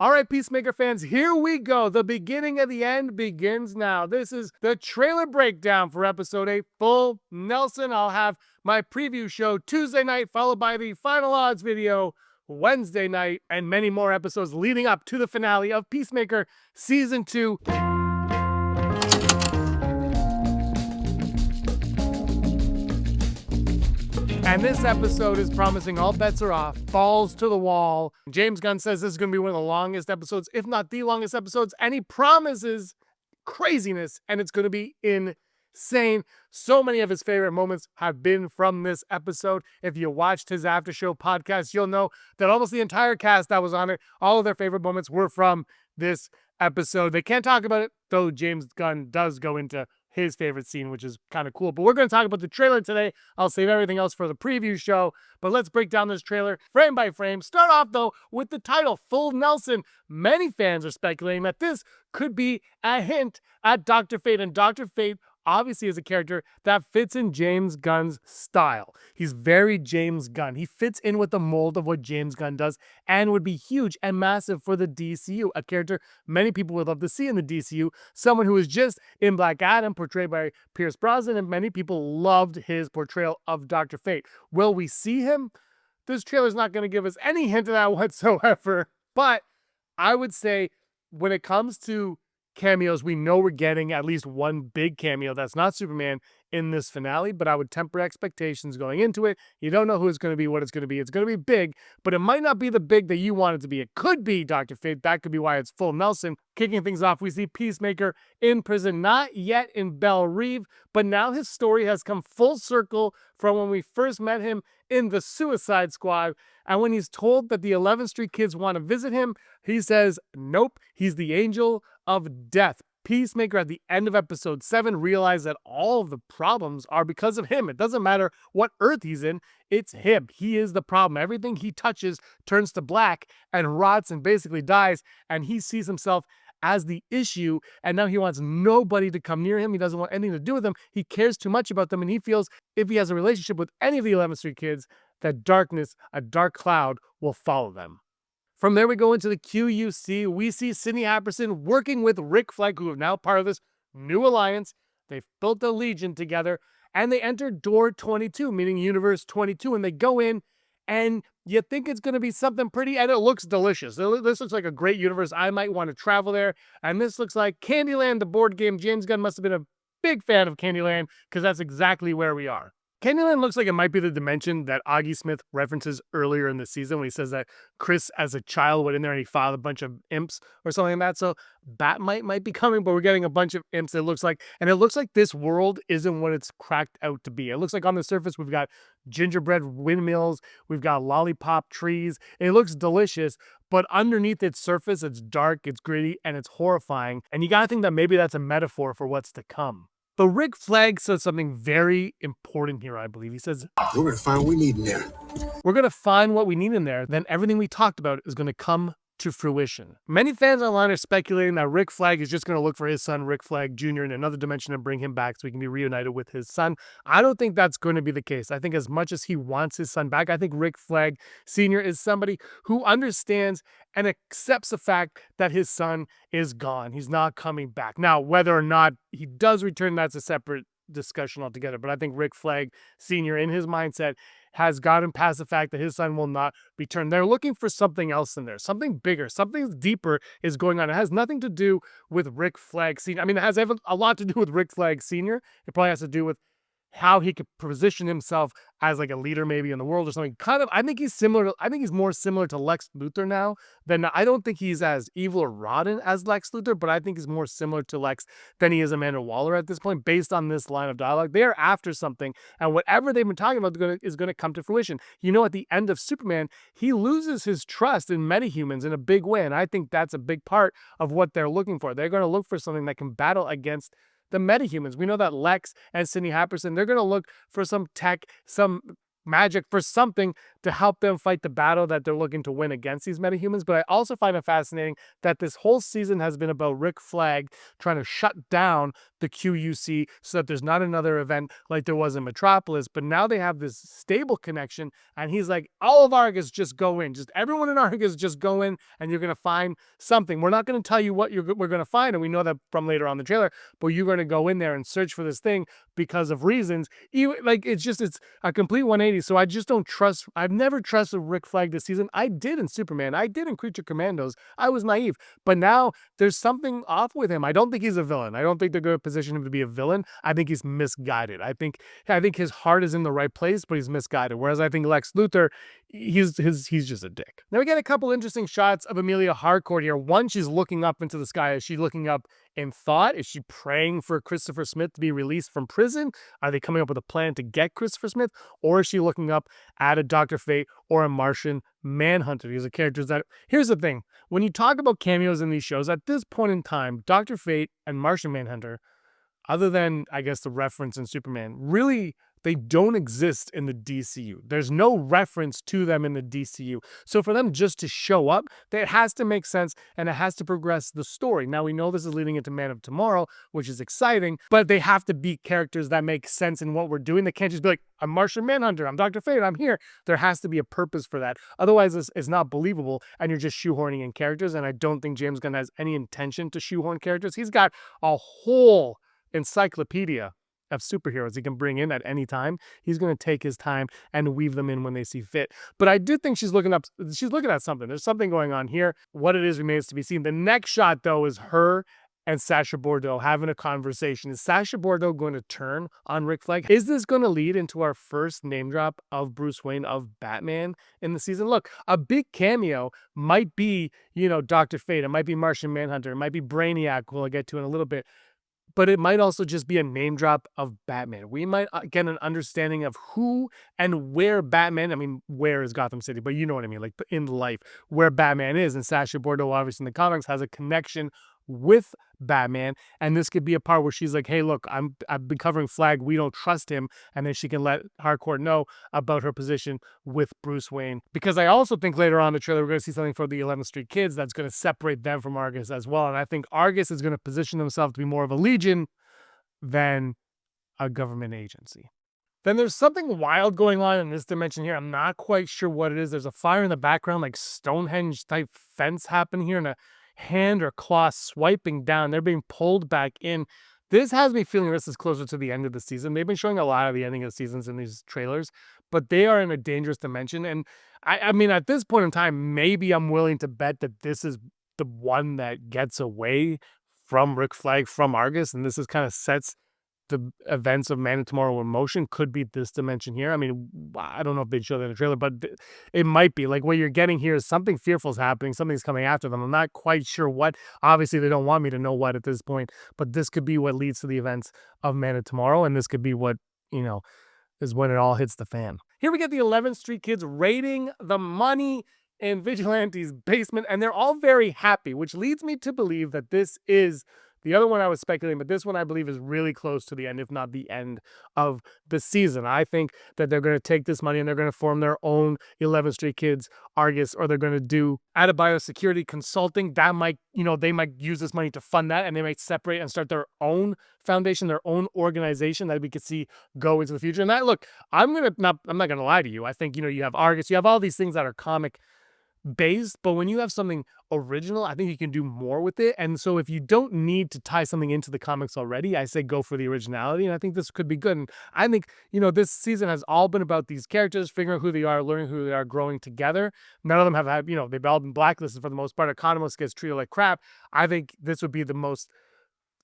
All right, Peacemaker fans, here we go. The beginning of the end begins now. This is the trailer breakdown for episode 8, Full Nelson. I'll have my preview show Tuesday night, followed by the final odds video Wednesday night, and many more episodes leading up to the finale of Peacemaker Season 2. And this episode is promising all bets are off, balls to the wall. James Gunn says this is going to be one of the longest episodes, if not the longest episodes, and he promises craziness, and it's going to be insane. So many of his favorite moments have been from this episode. If you watched his after show podcast, you'll know that almost the entire cast that was on it, all of their favorite moments were from this episode. They can't talk about it, though James Gunn does go into his favorite scene, which is kind of cool. But we're going to talk about the trailer today. I'll save everything else for the preview show. But let's break down this trailer frame by frame. Start off, though, with the title, Full Nelson. Many fans are speculating that this could be a hint at Dr. Fate. And Dr. Fate obviously is a character that fits in James Gunn's style. He's very James Gunn. He fits in with the mold of what James Gunn does and would be huge and massive for the DCU. A character many people would love to see in the DCU. Someone who was just in Black Adam, portrayed by Pierce Brosnan, and many people loved his portrayal of Dr. Fate. Will we see him? This trailer's not going to give us any hint of that whatsoever. But I would say when it comes to cameos, we know we're getting at least one big cameo that's not Superman in this finale, but I would temper expectations going into it. You don't know who it's going to be, what it's going to be. It's going to be big, but it might not be the big that you want it to be. It could be Dr. Fate. That could be why it's Full Nelson. Kicking things off, we see Peacemaker in prison, not yet in Belle Reve, but now his story has come full circle from when we first met him in the Suicide Squad. And when he's told that the 11th Street kids want to visit him, he says, nope, he's the angel of death. Peacemaker at the end of episode 7 realized that all of the problems are because of him. It doesn't matter what Earth he's in, it's him. He is the problem. Everything he touches turns to black and rots and basically dies, and he sees himself as the issue, and now he wants nobody to come near him. He doesn't want anything to do with them. He cares too much about them, and he feels if he has a relationship with any of the 11th Street kids, that darkness, a dark cloud, will follow them. From there, we go into the QUC. We see Sidney Apperson working with Rick Flag, who are now part of this new alliance. They've built a legion together, and they enter door 22, meaning universe 22, and they go in, and you think it's going to be something pretty, and it looks delicious. This looks like a great universe. I might want to travel there, and this looks like Candyland, the board game. James Gunn must have been a big fan of Candyland, because that's exactly where we are. Candyland looks like it might be the dimension that Augie Smith references earlier in the season when he says that Chris, as a child, went in there and he fought a bunch of imps or something like that. So Batmite might be coming, but we're getting a bunch of imps, it looks like. And it looks like this world isn't what it's cracked out to be. It looks like on the surface we've got gingerbread windmills, we've got lollipop trees. It looks delicious, but underneath its surface, it's dark, it's gritty, and it's horrifying. And you gotta think that maybe that's a metaphor for what's to come. But Rick Flag says something very important here, I believe. He says, we're going to find what we need in there. We're going to find what we need in there. Then everything we talked about is going to come to fruition. Many fans online are speculating that Rick Flag is just going to look for his son, Rick Flag Jr., in another dimension and bring him back so he can be reunited with his son. I don't think that's going to be the case. I think as much as he wants his son back, I think Rick Flag Sr. is somebody who understands and accepts the fact that his son is gone. He's not coming back. Now, whether or not he does return, that's a separate discussion altogether. But I think Rick Flag Sr. in his mindset has gotten past the fact that his son will not return. They're looking for something else in there, something bigger, something deeper is going on. It has nothing to do with Rick Flag Sr. I mean, it has a lot to do with Rick Flag Sr. It probably has to do with how he could position himself as like a leader maybe in the world or something. Kind of, I think he's more similar to Lex Luthor now than, I don't think he's as evil or rotten as Lex Luthor, but I think he's more similar to Lex than he is Amanda Waller at this point, based on this line of dialogue. They are after something, and whatever they've been talking about is going to come to fruition. You know, at the end of Superman, he loses his trust in metahumans in a big way, and I think that's a big part of what they're looking for. They're going to look for something that can battle against the metahumans. We know that Lex and Sidney Apperson, they're going to look for some tech, some magic, for something to help them fight the battle that they're looking to win against these metahumans. But I also find it fascinating that this whole season has been about Rick Flag trying to shut down the QUC so that there's not another event like there was in Metropolis. But now they have this stable connection, and he's like, all of Argus just go in. Just everyone in Argus just go in, and you're going to find something. We're not going to tell you what we're going to find, and we know that from later on in the trailer, but you're going to go in there and search for this thing because of reasons. Like, it's a complete 180. So I just don't trust. I've never trusted Rick Flag this season. I did in Superman. I did in Creature Commandos. I was naive. But now there's something off with him. I don't think he's a villain. I don't think they're going to position him to be a villain. I think he's misguided. I think his heart is in the right place, but he's misguided. Whereas I think Lex Luthor, he's just a dick. Now we get a couple interesting shots of Amelia Harcourt here. One, she's looking up into the sky. Is she looking up in thought? Is she praying for Christopher Smith to be released from prison? Are they coming up with a plan to get Christopher Smith? Or is she looking up at a Dr. Fate or a Martian Manhunter? These are characters that... Here's the thing. When you talk about cameos in these shows, at this point in time, Dr. Fate and Martian Manhunter, other than, I guess, the reference in Superman, really, they don't exist in the DCU. There's no reference to them in the DCU. So for them just to show up, it has to make sense, and it has to progress the story. Now, we know this is leading into Man of Tomorrow, which is exciting, but they have to be characters that make sense in what we're doing. They can't just be like, I'm Martian Manhunter, I'm Dr. Fate, I'm here. There has to be a purpose for that. Otherwise, it's not believable, and you're just shoehorning in characters, and I don't think James Gunn has any intention to shoehorn characters. He's got a whole encyclopedia of superheroes he can bring in at any time. He's going to take his time and weave them in when they see fit. But I do think she's looking at something. There's something going on here. What it is remains to be seen. The next shot, though, is her and Sacha Bordeaux having a conversation. Is Sacha Bordeaux going to turn on Rick Flag? Is this going to lead into our first name drop of Bruce Wayne, of Batman in the season? Look, a big cameo might be, Dr. Fate. It might be Martian Manhunter. It might be Brainiac, who I'll get to in a little bit. But it might also just be a name drop of Batman. We might get an understanding of who and where Batman, I mean, where is Gotham City? But you know what I mean, like in life, where Batman is. And Sacha Bordeaux, obviously in the comics, has a connection with Batman, and this could be a part where she's like, hey, look, I've been covering Flag, we don't trust him, and then she can let Harcourt know about her position with Bruce Wayne. Because I also think later on in the trailer we're going to see something for the 11th Street Kids that's going to separate them from Argus as well, and I think Argus is going to position themselves to be more of a legion than a government agency. Then there's something wild going on in this dimension here. I'm not quite sure what it is. There's a fire in the background, like Stonehenge type fence happening here, and a hand or claw swiping down. They're being pulled back in. This has me feeling this is closer to the end of the season. They've been showing a lot of the ending of the seasons in these trailers, but they are in a dangerous dimension. And I mean, at this point in time, maybe I'm willing to bet that this is the one that gets away from Rick Flag, from Argus, and this is kind of sets the events of Man of Tomorrow in motion. Could be this dimension here. I mean, I don't know if they'd show that in the trailer, but it might be. Like, what you're getting here is something fearful is happening. Something's coming after them. I'm not quite sure what. Obviously, they don't want me to know what at this point, but this could be what leads to the events of Man of Tomorrow, and this could be what, is when it all hits the fan. Here we get the 11th Street Kids raiding the money in Vigilante's basement, and they're all very happy, which leads me to believe that this is... The other one I was speculating, but this one I believe is really close to the end, if not the end of the season. I think that they're going to take this money and they're going to form their own 11th Street Kids, Argus, or they're going to do out of biosecurity consulting. That might, they might use this money to fund that, and they might separate and start their own foundation, their own organization that we could see go into the future. And that, look, I'm not going to lie to you. I think, you have Argus, you have all these things that are comic based, but when you have something original, I think you can do more with it. And so if you don't need to tie something into the comics already, I say go for the originality, and I think this could be good. And I think, this season has all been about these characters, figuring out who they are, learning who they are, growing together. None of them have had, they've all been blacklisted for the most part. Economist gets treated like crap. I think this would be the most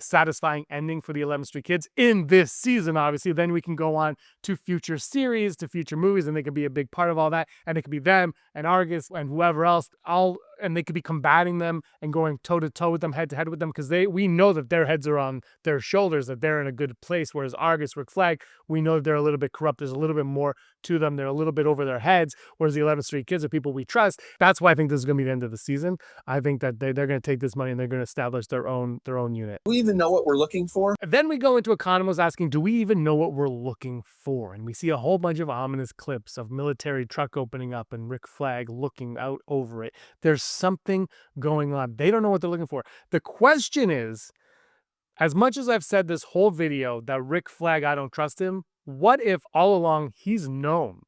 satisfying ending for the 11th Street Kids in this season. Obviously, then we can go on to future series, to future movies, and they can be a big part of all that, and it could be them and Argus and whoever else all and they could be combating them and going toe to toe with them, head to head with them, because we know that their heads are on their shoulders, that they're in a good place. Whereas Argus, Rick Flag, we know that they're a little bit corrupt. There's a little bit more to them. They're a little bit over their heads. Whereas the 11th Street Kids are people we trust. That's why I think this is going to be the end of the season. I think that they're going to take this money and they're going to establish their own unit. Do we even know what we're looking for? And then we go into Economos asking, do we even know what we're looking for? And we see a whole bunch of ominous clips of military truck opening up and Rick Flag looking out over it. There's something going on. They don't know what they're looking for. The question is, as much as I've said this whole video that Rick Flag, I don't trust him, what if all along he's known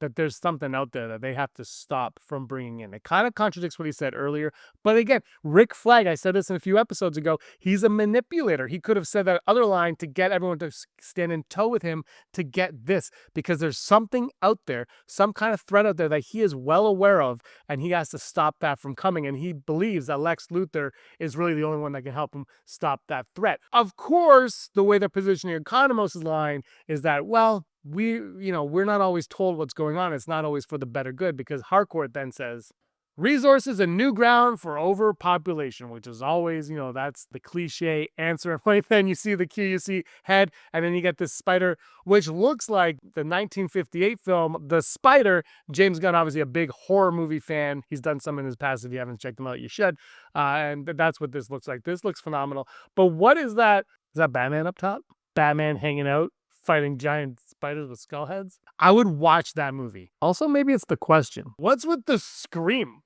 that there's something out there that they have to stop from bringing in? It kind of contradicts what he said earlier. But again, Rick Flag, I said this in a few episodes ago, he's a manipulator. He could have said that other line to get everyone to stand in tow with him to get this, because there's something out there, some kind of threat out there that he is well aware of, and he has to stop that from coming. And he believes that Lex Luthor is really the only one that can help him stop that threat. Of course, the way they're positioning Economos' line is that, well, we're not always told what's going on. It's not always for the better good, because Harcourt then says, resources and new ground for overpopulation, which is always, that's the cliche answer. And right then you see the QUC head, and then you get this spider, which looks like the 1958 film, The Spider. James Gunn, obviously a big horror movie fan. He's done some in his past. If you haven't checked them out, you should. And that's what this looks like. This looks phenomenal. But what is that? Is that Batman up top? Batman hanging out, fighting giant spiders with skull heads? I would watch that movie. Also, maybe it's The Question. What's with the scream?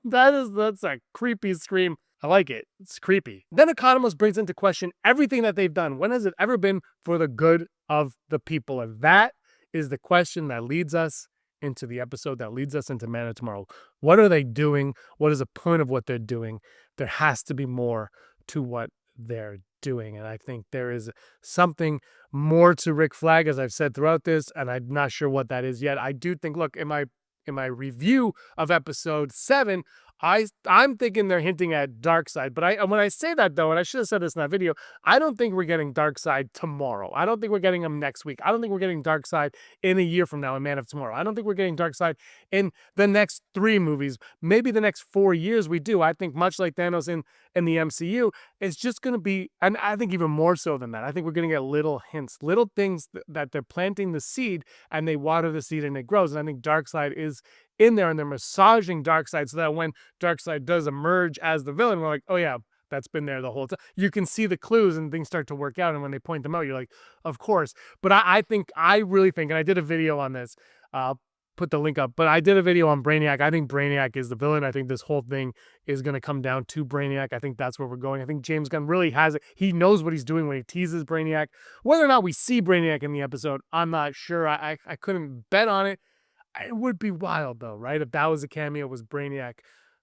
That's a creepy scream. I like it. It's creepy. Then Economos brings into question everything that they've done. When has it ever been for the good of the people? And that is the question that leads us into the episode, that leads us into Man of Tomorrow. What are they doing? What is the point of what they're doing? There has to be more to what they're doing. And I think there is something more to Rick Flag, as I've said throughout this, and I'm not sure what that is yet. I do think, look, in my review of episode 7, I'm thinking they're hinting at Darkseid. But when I say that, though, and I should have said this in that video, I don't think we're getting Darkseid tomorrow. I don't think we're getting him next week. I don't think we're getting Darkseid in a year from now in Man of Tomorrow. I don't think we're getting Darkseid in the next 3 movies. Maybe the next 4 years we do. I think much like Thanos in the MCU, it's just going to be, and I think even more so than that, I think we're going to get little hints, little things that they're planting the seed, and they water the seed and it grows. And I think Darkseid is in there, and they're massaging Darkseid so that when Darkseid does emerge as the villain, we're like, oh yeah, that's been there the whole time. You can see the clues and things start to work out, and when they point them out, you're like, of course. But I really think, and I did a video on this, put the link up, but I did a video on Brainiac. I think Brainiac is the villain. I think this whole thing is going to come down to Brainiac. I think that's where we're going. I think James Gunn really has it. He knows what he's doing when he teases Brainiac. Whether or not we see Brainiac in the episode, I'm not sure. I couldn't bet on it. It would be wild, though, right? If that was a cameo, was Brainiac.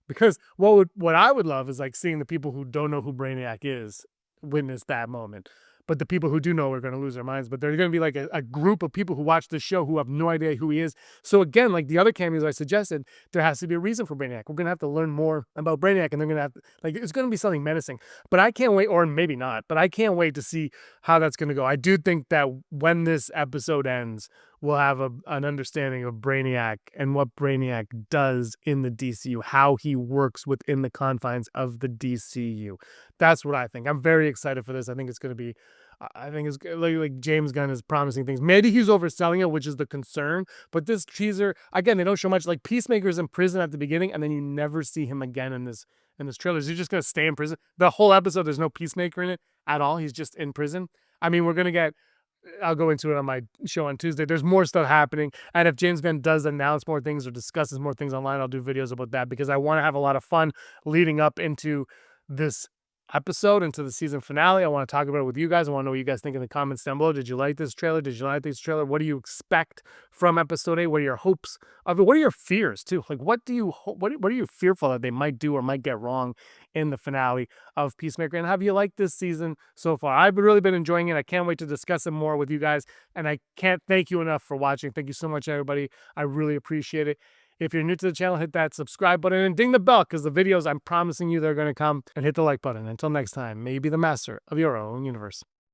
Because what I would love is like seeing the people who don't know who Brainiac is witness that moment. But the people who do know are going to lose their minds. But there's going to be like a group of people who watch the show who have no idea who he is. So again, like the other cameos I suggested, there has to be a reason for Brainiac. We're going to have to learn more about Brainiac, and they're going to have to, like, it's going to be something menacing. But I can't wait, or maybe not, but I can't wait to see how that's going to go. I do think that when this episode ends, we'll have an understanding of Brainiac and what Brainiac does in the DCU, how he works within the confines of the DCU. That's what I think. I'm very excited for this. I think it's going to be, I think it's like James Gunn is promising things. Maybe he's overselling it, which is the concern. But this teaser, again, they don't show much. Like Peacemaker's in prison at the beginning, and then you never see him again in this trailer. Is he just going to stay in prison? The whole episode, there's no Peacemaker in it at all. He's just in prison. I mean, we're going to get, I'll go into it on my show on Tuesday. There's more stuff happening. And if James Gunn does announce more things or discusses more things online, I'll do videos about that, because I want to have a lot of fun leading up into this episode, into the season finale. I want to talk about it with you guys. I want to know what you guys think in the comments down below. Did you like this trailer? Did you like this trailer? What do you expect from episode 8? What are your hopes of it? What are your fears too? Like, what are you fearful that they might do or might get wrong in the finale of Peacemaker? And have you liked this season so far? I've really been enjoying it. I can't wait to discuss it more with you guys. And I can't thank you enough for watching. Thank you so much, everybody. I really appreciate it. If you're new to the channel, hit that subscribe button and ding the bell, because the videos, I'm promising you, they're going to come. And hit the like button. Until next time, may you be the master of your own universe.